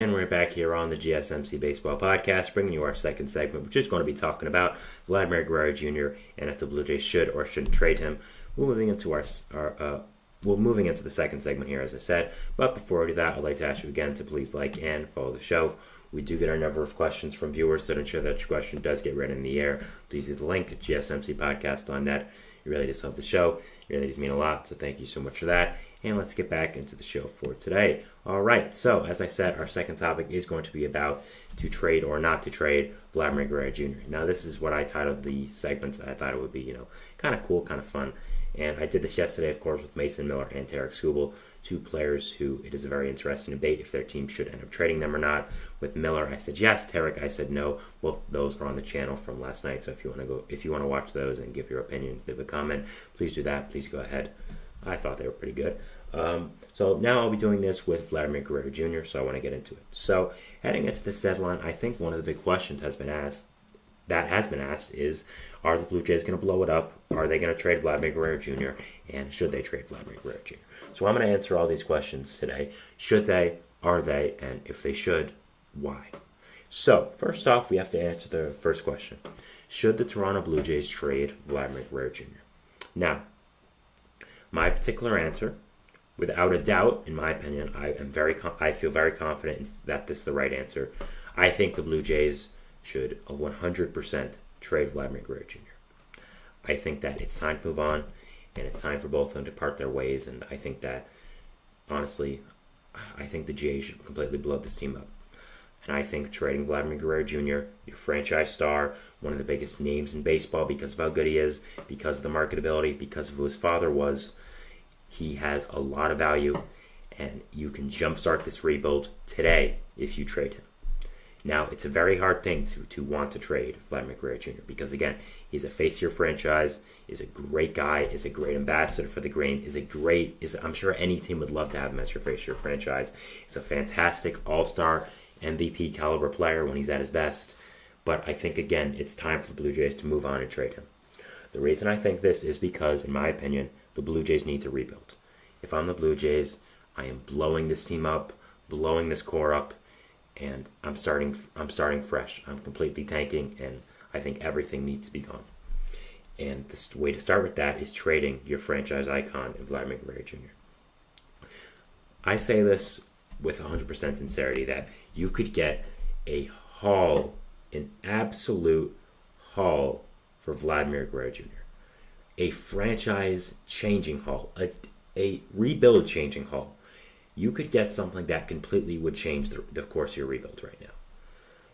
And we're back here on the GSMC Baseball Podcast, bringing you our second segment, which is going to be talking about Vladimir Guerrero Jr. and if the Blue Jays should or shouldn't trade him. We're moving into the second segment here, as I said. But before we do that, I'd like to ask you again to please like and follow the show. We do get a number of questions from viewers, so to ensure that your question does get read in the air, please use the link at gsmcpodcast.net. It really does help the show. It really does mean a lot, so thank you so much for that. And let's get back into the show for today. All right, so as I said, our second topic is going to be about to trade or not to trade Vladimir Guerrero Jr. Now, this is what I titled the segment. I thought it would be, kind of cool, kind of fun. And I did this yesterday, of course, with Mason Miller and Tarek Skubal, two players who it is a very interesting debate if their team should end up trading them or not. With Miller, I said yes. Tarek, I said no. Both those are on the channel from last night. So if you want to watch those and give your opinion, leave a comment, please do that. Please go ahead. I thought they were pretty good. So now I'll be doing this with Vladimir Guerrero Jr., so I want to get into it. So heading into this deadline, I think one of the big questions has been asked is, are the Blue Jays going to blow it up? Are they going to trade Vladimir Guerrero Jr.? And should they trade Vladimir Guerrero Jr.? So I'm going to answer all these questions today. Should they? Are they? And if they should, why? So first off, we have to answer the first question. Should the Toronto Blue Jays trade Vladimir Guerrero Jr.? Now, my particular answer, without a doubt, in my opinion, I feel very confident that this is the right answer. I think the Blue Jays should 100% trade Vladimir Guerrero Jr. I think that it's time to move on, and it's time for both of them to part their ways, and I think that, honestly, I think the Jays should completely blow this team up. And I think trading Vladimir Guerrero Jr., your franchise star, one of the biggest names in baseball because of how good he is, because of the marketability, because of who his father was, he has a lot of value, and you can jumpstart this rebuild today if you trade him. Now, it's a very hard thing to want to trade Vladimir Guerrero Jr. because, again, he's a face of your franchise, is a great guy, is a great ambassador for the game, I'm sure any team would love to have him as your face of your franchise. He's a fantastic all-star MVP caliber player when he's at his best. But I think, again, it's time for the Blue Jays to move on and trade him. The reason I think this is because, in my opinion, the Blue Jays need to rebuild. If I'm the Blue Jays, I am blowing this team up, blowing this core up, and I'm starting fresh. I'm completely tanking, and I think everything needs to be gone. And the way to start with that is trading your franchise icon in Vladimir Guerrero Jr. I say this with 100% sincerity that you could get a haul, an absolute haul for Vladimir Guerrero Jr. A franchise-changing haul, a rebuild-changing haul. You could get something that completely would change the course of your rebuild right now.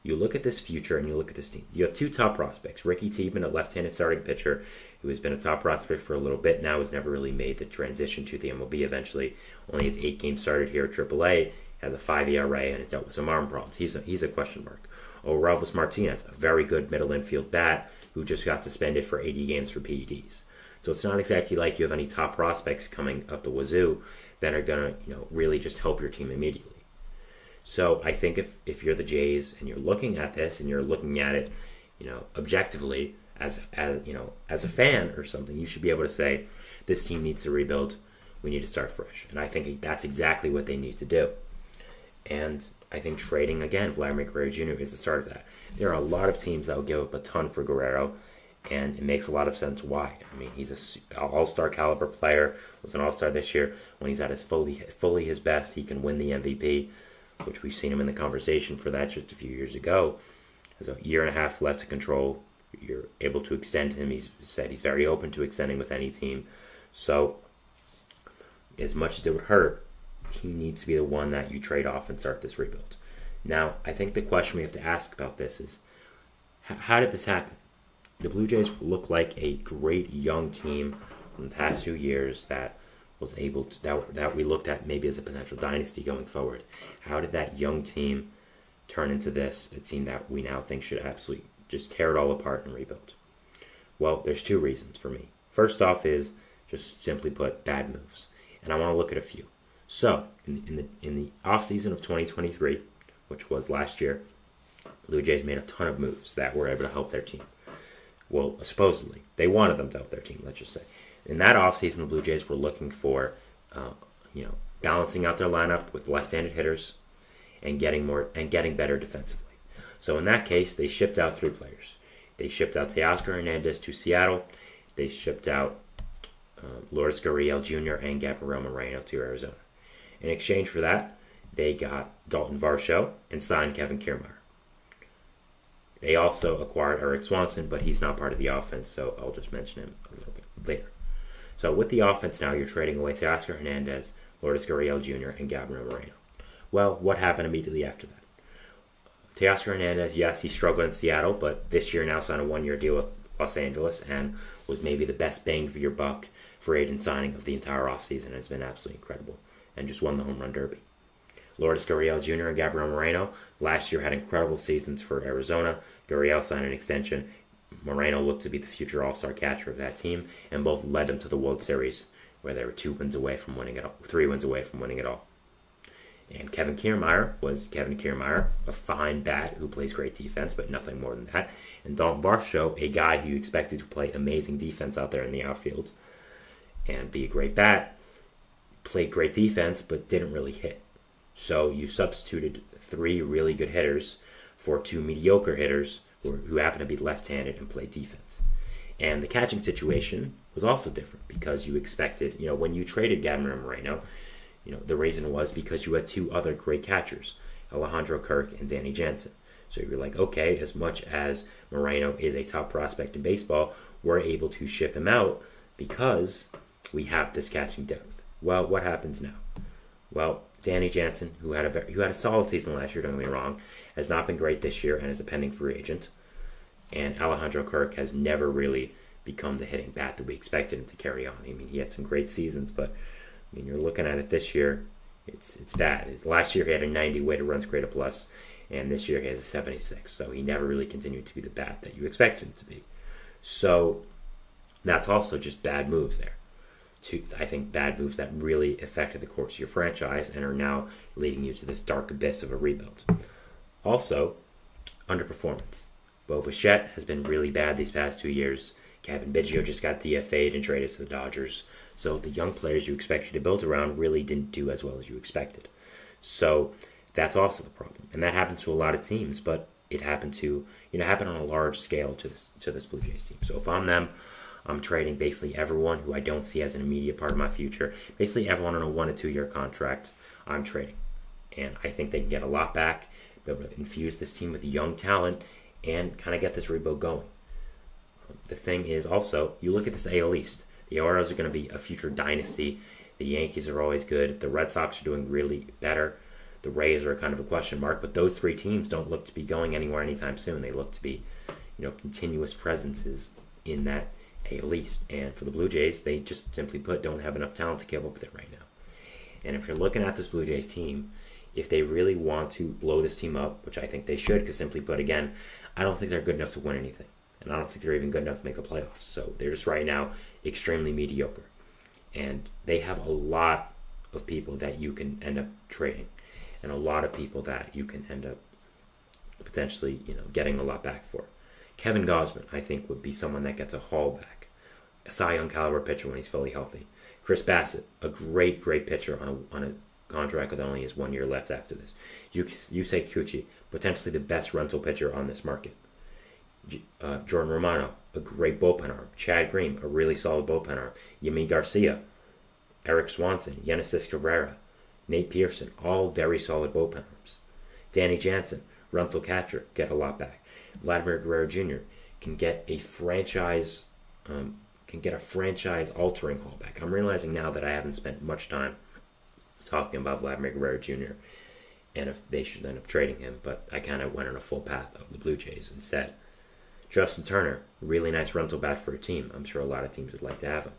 You look at this future and you look at this team. You have two top prospects. Ricky Tiedemann, a left-handed starting pitcher who has been a top prospect for a little bit now, has never really made the transition to the MLB eventually. Only has 8 games started here at AAA, has a 5 ERA, and has dealt with some arm problems. He's a question mark. Orelvis Martinez, a very good middle infield bat who just got suspended for 80 games for PEDs. So it's not exactly like you have any top prospects coming up the wazoo that are going to, really just help your team immediately. So I think if you're the Jays and you're looking at this and you're looking at it, objectively as a fan or something, you should be able to say this team needs to rebuild. We need to start fresh, and I think that's exactly what they need to do. And I think trading again Vladimir Guerrero Jr. is the start of that. There are a lot of teams that will give up a ton for Guerrero. And it makes a lot of sense why. I mean, he's an all-star caliber player, was an all-star this year. When he's at his fully his best, he can win the MVP, which we've seen him in the conversation for that just a few years ago. There's a year and a half left to control. You're able to extend him. He's said he's very open to extending with any team. So, as much as it would hurt, he needs to be the one that you trade off and start this rebuild. Now, I think the question we have to ask about this is, how did this happen? The Blue Jays look like a great young team in the past few years that was able to that we looked at maybe as a potential dynasty going forward. How did that young team turn into this? A team that we now think should absolutely just tear it all apart and rebuild. Well, there's 2 reasons for me. First off is just simply put bad moves, and I want to look at a few. So in the off season of 2023, which was last year, Blue Jays made a ton of moves that were able to help their team. Well, supposedly. They wanted them to help their team, let's just say. In that offseason, the Blue Jays were looking for, balancing out their lineup with left-handed hitters and getting better defensively. So in that case, they shipped out 3 players. They shipped out Teoscar Hernandez to Seattle. They shipped out Lourdes Gurriel Jr. and Gabriel Moreno to Arizona. In exchange for that, they got Dalton Varsho and signed Kevin Kiermaier. They also acquired Eric Swanson, but he's not part of the offense, so I'll just mention him a little bit later. So with the offense now, you're trading away Teoscar Hernandez, Lourdes Gurriel Jr., and Gabriel Moreno. Well, what happened immediately after that? Teoscar Hernandez, yes, he struggled in Seattle, but this year now signed a 1-year deal with Los Angeles and was maybe the best bang for your buck free agent signing of the entire offseason. It's been absolutely incredible and just won the home run derby. Lourdes Gurriel Jr. and Gabriel Moreno last year had incredible seasons for Arizona. Gurriel signed an extension. Moreno looked to be the future all-star catcher of that team, and both led them to the World Series, where they were 3 wins away from winning it all. And Kevin Kiermaier was Kevin Kiermaier, a fine bat who plays great defense, but nothing more than that. And Dalton Varsho, a guy who you expected to play amazing defense out there in the outfield and be a great bat, played great defense, but didn't really hit. So you substituted 3 really good hitters for 2 mediocre hitters who happen to be left-handed and play defense. And the catching situation was also different because you expected, when you traded Gabriel Moreno, the reason was because you had 2 other great catchers, Alejandro Kirk and Danny Jansen. So you're like, okay, as much as Moreno is a top prospect in baseball, we're able to ship him out because we have this catching depth. Well, what happens now? Well, Danny Jansen, who had a solid season last year, don't get me wrong, has not been great this year and is a pending free agent. And Alejandro Kirk has never really become the hitting bat that we expected him to carry on. I mean, he had some great seasons, but you're looking at it this year, it's bad. Last year he had a 90 weighted runs created plus, and this year he has a 76. So he never really continued to be the bat that you expected him to be. So that's also just bad moves there. I think bad moves that really affected the course of your franchise and are now leading you to this dark abyss of a rebuild. Also, underperformance. Bo Bichette has been really bad these past 2 years. Kevin Biggio just got DFA'd and traded to the Dodgers. So the young players you expected to build around really didn't do as well as you expected. So that's also the problem. And that happens to a lot of teams, but it happened on a large scale to this Blue Jays team. So if I'm them, I'm trading basically everyone who I don't see as an immediate part of my future. Basically everyone on a 1 to 2 year contract, I'm trading. And I think they can get a lot back, be able to infuse this team with young talent, and kind of get this rebuild going. The thing is also, you look at this AL East. The Orioles are going to be a future dynasty. The Yankees are always good. The Red Sox are doing really better. The Rays are kind of a question mark. But those 3 teams don't look to be going anywhere anytime soon. They look to be, continuous presences in that AL East. And for the Blue Jays, they just simply put don't have enough talent to keep up with it right now. And if you're looking at this Blue Jays team, if they really want to blow this team up, which I think they should, because simply put, again, I don't think they're good enough to win anything. And I don't think they're even good enough to make the playoffs. So they're just right now extremely mediocre. And they have a lot of people that you can end up trading. And a lot of people that you can end up potentially, getting a lot back for. Kevin Gausman, I think, would be someone that gets a haul back. A Cy Young caliber pitcher when he's fully healthy. Chris Bassett, a great pitcher on a contract with only his 1 year left after this. Yusei Kikuchi, potentially the best rental pitcher on this market. Jordan Romano, a great bullpen arm. Chad Green, a really solid bullpen arm. Yimi Garcia, Eric Swanson, Genesis Cabrera, Nate Pearson, all very solid bullpen arms. Danny Jansen, rental catcher, get a lot back. Vladimir Guerrero Jr. can get a franchise altering callback. I'm realizing now that I haven't spent much time talking about Vladimir Guerrero Jr. and if they should end up trading him, but I kind of went on a full path of the Blue Jays instead. Justin Turner, really nice rental bat for a team. I'm sure a lot of teams would like to have him.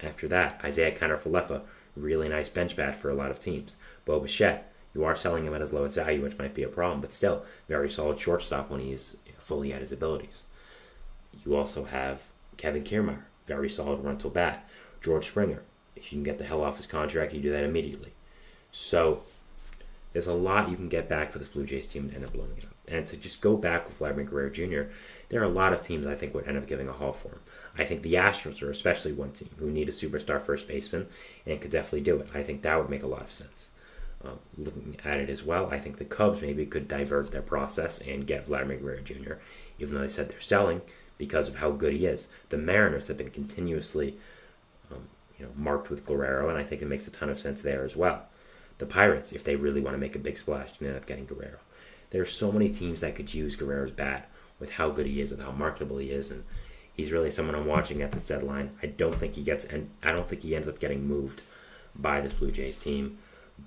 After that, Isaiah Kiner-Falefa, really nice bench bat for a lot of teams. Bo Bichette, you are selling him at his lowest value, which might be a problem, but still, very solid shortstop when he is fully at his abilities. You also have Kevin Kiermaier, very solid rental bat. George Springer, if you can get the hell off his contract, you do that immediately. So, there's a lot you can get back for this Blue Jays team and end up blowing it up. And to just go back with Vladimir Guerrero Jr., there are a lot of teams I think would end up giving a haul for him. I think the Astros are especially one team who need a superstar first baseman and could definitely do it. I think that would make a lot of sense. Looking at it as well, I think the Cubs maybe could divert their process and get Vladimir Guerrero Jr., even though they said they're selling because of how good he is. The Mariners have been continuously marked with Guerrero, and I think it makes a ton of sense there as well. The Pirates, if they really want to make a big splash, can end up getting Guerrero. There are so many teams that could use Guerrero's bat with how good he is, with how marketable he is, and he's really someone I'm watching at this deadline. I don't think he ends up getting moved by this Blue Jays team,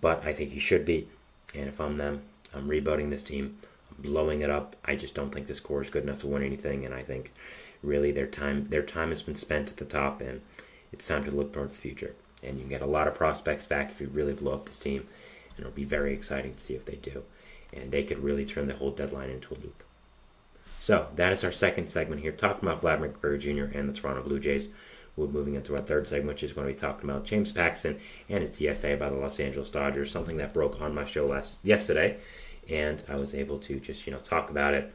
but I think he should be. And if I'm them, I'm rebuilding this team, I'm blowing it up. I just don't think this core is good enough to win anything, and I think really their time has been spent at the top, and it's time to look towards the future. And you can get a lot of prospects back if you really blow up this team, and it'll be very exciting to see if they do. And they could really turn the whole deadline into a loop. So that is our second segment here, talking about Vladimir Guerrero Jr. and the Toronto Blue Jays. We're moving into our third segment, which is going to be talking about James Paxton and his DFA by the Los Angeles Dodgers, something that broke on my show yesterday, and I was able to just talk about it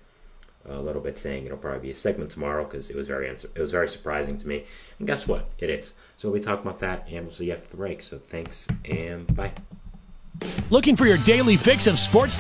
a little bit, saying it'll probably be a segment tomorrow because it was very surprising to me. And guess what? It is. So we'll be talking about that, and we'll see you after the break. So thanks, and bye. Looking for your daily fix of sports